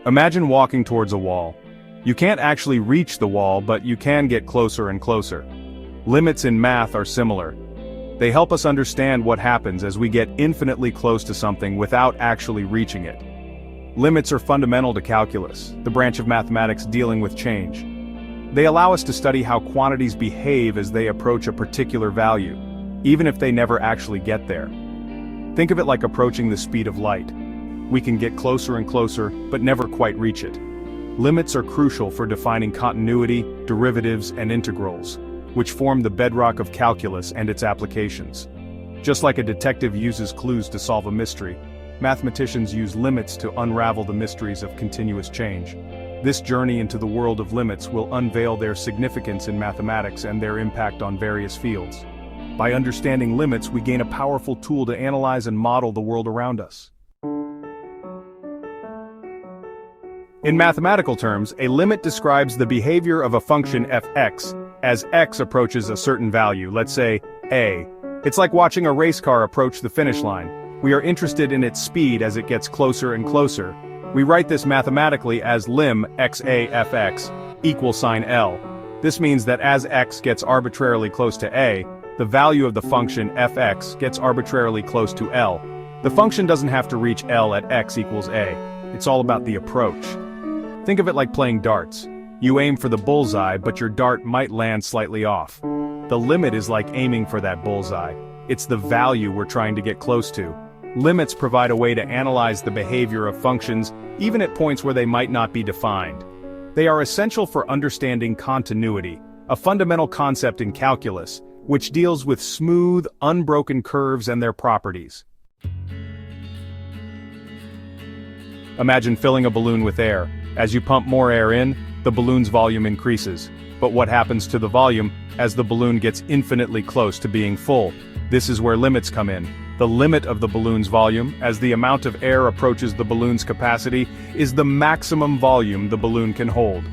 Imagine walking towards a wall. You can't actually reach the wall, but you can get closer and closer. Limits in math are similar. They help us understand what happens as we get infinitely close to something without actually reaching it. Limits are fundamental to calculus, the branch of mathematics dealing with change. They allow us to study how quantities behave as they approach a particular value, even if they never actually get there. Think of it like approaching the speed of light. We can get closer and closer, but never quite reach it. Limits are crucial for defining continuity, derivatives, and integrals, which form the bedrock of calculus and its applications. Just like a detective uses clues to solve a mystery, mathematicians use limits to unravel the mysteries of continuous change. This journey into the world of limits will unveil their significance in mathematics and their impact on various fields. By understanding limits, we gain a powerful tool to analyze and model the world around us. In mathematical terms, a limit describes the behavior of a function f(x) as x approaches a certain value, let's say a. It's like watching a race car approach the finish line. We are interested in its speed as it gets closer and closer. We write this mathematically as lim xa fx equals sign L. This means that as x gets arbitrarily close to a, the value of the function fx gets arbitrarily close to L. The function doesn't have to reach L at x equals a. It's all about the approach. Think of it like playing darts. You aim for the bullseye, but your dart might land slightly off. The limit is like aiming for that bullseye. It's the value we're trying to get close to. Limits provide a way to analyze the behavior of functions, even at points where they might not be defined. They are essential for understanding continuity, a fundamental concept in calculus, which deals with smooth, unbroken curves and their properties. Imagine filling a balloon with air. As you pump more air in, the balloon's volume increases. But what happens to the volume as the balloon gets infinitely close to being full? This is where limits come in. The limit of the balloon's volume, as the amount of air approaches the balloon's capacity, is the maximum volume the balloon can hold.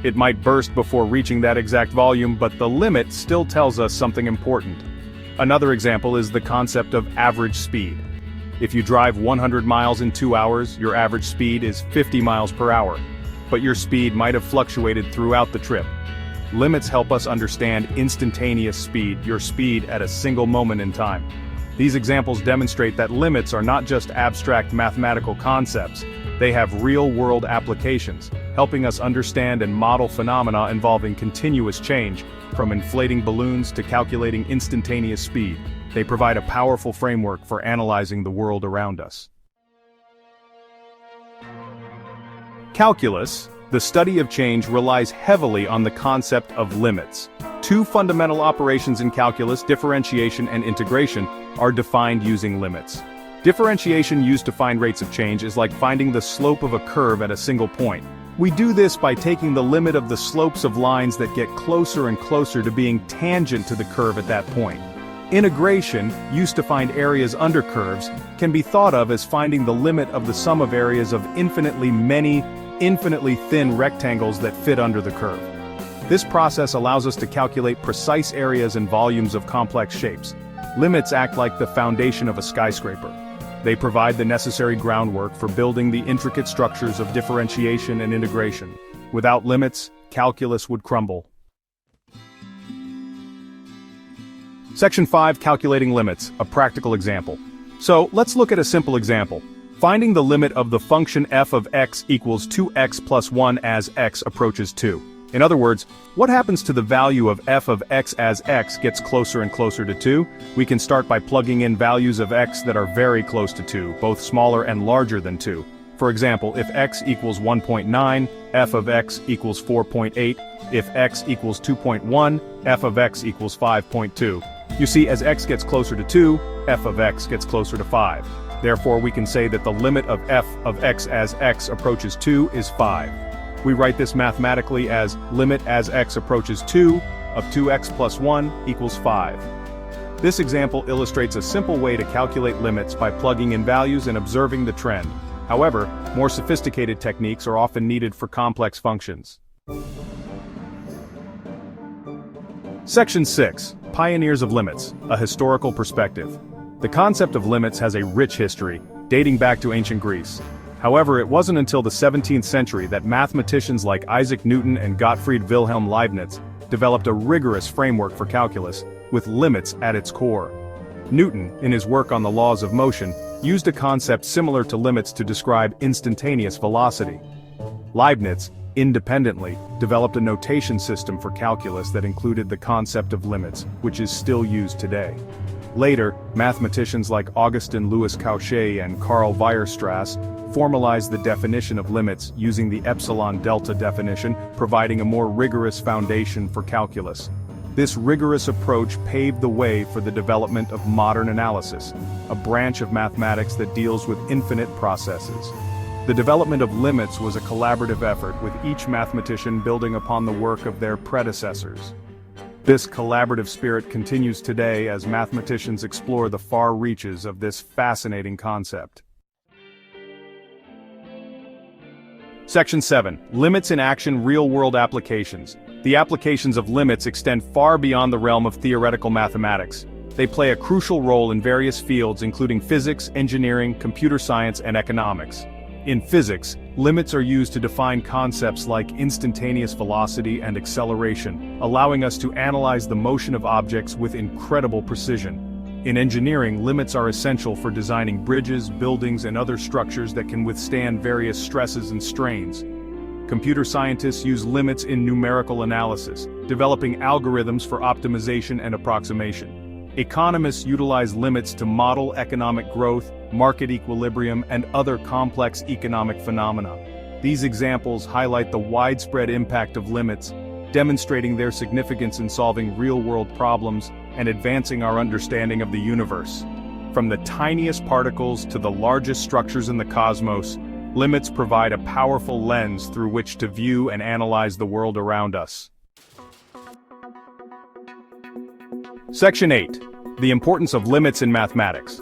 It might burst before reaching that exact volume, but the limit still tells us something important. Another example is the concept of average speed. If you drive 100 miles in 2 hours, your average speed is 50 miles per hour. But your speed might have fluctuated throughout the trip. Limits help us understand instantaneous speed, your speed at a single moment in time. These examples demonstrate that limits are not just abstract mathematical concepts, they have real-world applications, helping us understand and model phenomena involving continuous change, from inflating balloons to calculating instantaneous speed. They provide a powerful framework for analyzing the world around us. Calculus, the study of change, relies heavily on the concept of limits. Two fundamental operations in calculus, differentiation and integration, are defined using limits. Differentiation used to find rates of change is like finding the slope of a curve at a single point. We do this by taking the limit of the slopes of lines that get closer and closer to being tangent to the curve at that point. Integration, used to find areas under curves, can be thought of as finding the limit of the sum of areas of infinitely many, infinitely thin rectangles that fit under the curve. This process allows us to calculate precise areas and volumes of complex shapes. Limits act like the foundation of a skyscraper. They provide the necessary groundwork for building the intricate structures of differentiation and integration. Without limits, calculus would crumble. Section 5, Calculating Limits, a practical example. So, let's look at a simple example. Finding the limit of the function f of x equals 2x plus 1 as x approaches 2. In other words, what happens to the value of f of x as x gets closer and closer to 2? We can start by plugging in values of x that are very close to 2, both smaller and larger than 2. For example, if x equals 1.9, f of x equals 4.8, if x equals 2.1, f of x equals 5.2. You see, as x gets closer to 2, f of x gets closer to 5. Therefore, we can say that the limit of f of x as x approaches 2 is 5. We write this mathematically as limit as x approaches 2 of 2x plus 1 equals 5. This example illustrates a simple way to calculate limits by plugging in values and observing the trend. However, more sophisticated techniques are often needed for complex functions. Section 6, Pioneers of Limits, a historical perspective. The concept of limits has a rich history, dating back to ancient Greece. However, it wasn't until the 17th century that mathematicians like Isaac Newton and Gottfried Wilhelm Leibniz developed a rigorous framework for calculus, with limits at its core. Newton, in his work on the laws of motion, used a concept similar to limits to describe instantaneous velocity. Leibniz, independently, developed a notation system for calculus that included the concept of limits, which is still used today. Later, mathematicians like Augustin Louis Cauchy and Karl Weierstrass formalized the definition of limits using the epsilon-delta definition, providing a more rigorous foundation for calculus. This rigorous approach paved the way for the development of modern analysis, a branch of mathematics that deals with infinite processes. The development of limits was a collaborative effort, with each mathematician building upon the work of their predecessors. This collaborative spirit continues today as mathematicians explore the far reaches of this fascinating concept. Section 7. Limits in Action. Real-world applications. The applications of limits extend far beyond the realm of theoretical mathematics. They play a crucial role in various fields including physics, engineering, computer science, and economics. In physics, limits are used to define concepts like instantaneous velocity and acceleration, allowing us to analyze the motion of objects with incredible precision. In engineering, limits are essential for designing bridges, buildings, and other structures that can withstand various stresses and strains. Computer scientists use limits in numerical analysis, developing algorithms for optimization and approximation. Economists utilize limits to model economic growth, market equilibrium, and other complex economic phenomena. These examples highlight the widespread impact of limits, demonstrating their significance in solving real-world problems and advancing our understanding of the universe. From the tiniest particles to the largest structures in the cosmos, limits provide a powerful lens through which to view and analyze the world around us. Section 8. The importance of limits in mathematics.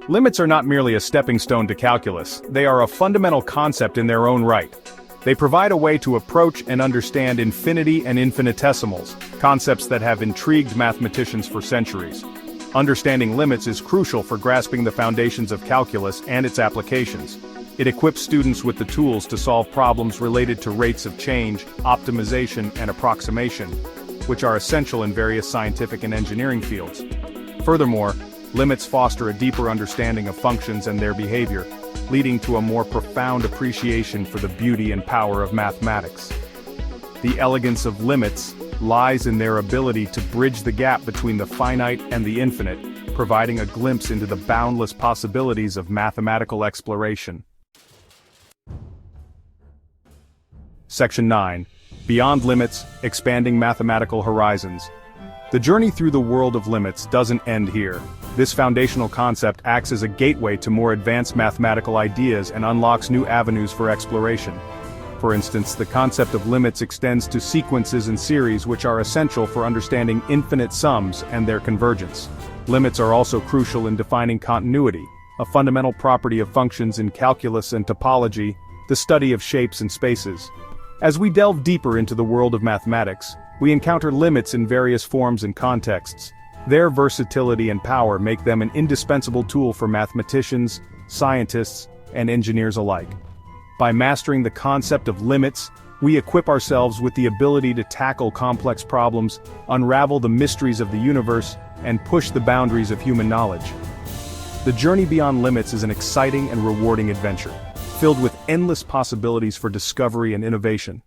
Limits are not merely a stepping stone to calculus, they are a fundamental concept in their own right. They provide a way to approach and understand infinity and infinitesimals, concepts that have intrigued mathematicians for centuries. Understanding limits is crucial for grasping the foundations of calculus and its applications. It equips students with the tools to solve problems related to rates of change, optimization, and approximation, which are essential in various scientific and engineering fields. Furthermore, limits foster a deeper understanding of functions and their behavior, leading to a more profound appreciation for the beauty and power of mathematics. The elegance of limits lies in their ability to bridge the gap between the finite and the infinite, providing a glimpse into the boundless possibilities of mathematical exploration. Section 9. Beyond limits, expanding mathematical horizons. The journey through the world of limits doesn't end here. This foundational concept acts as a gateway to more advanced mathematical ideas and unlocks new avenues for exploration. For instance, the concept of limits extends to sequences and series, which are essential for understanding infinite sums and their convergence. Limits are also crucial in defining continuity, a fundamental property of functions in calculus and topology, the study of shapes and spaces. As we delve deeper into the world of mathematics, we encounter limits in various forms and contexts. Their versatility and power make them an indispensable tool for mathematicians, scientists, and engineers alike. By mastering the concept of limits, we equip ourselves with the ability to tackle complex problems, unravel the mysteries of the universe, and push the boundaries of human knowledge. The journey beyond limits is an exciting and rewarding adventure, filled with endless possibilities for discovery and innovation.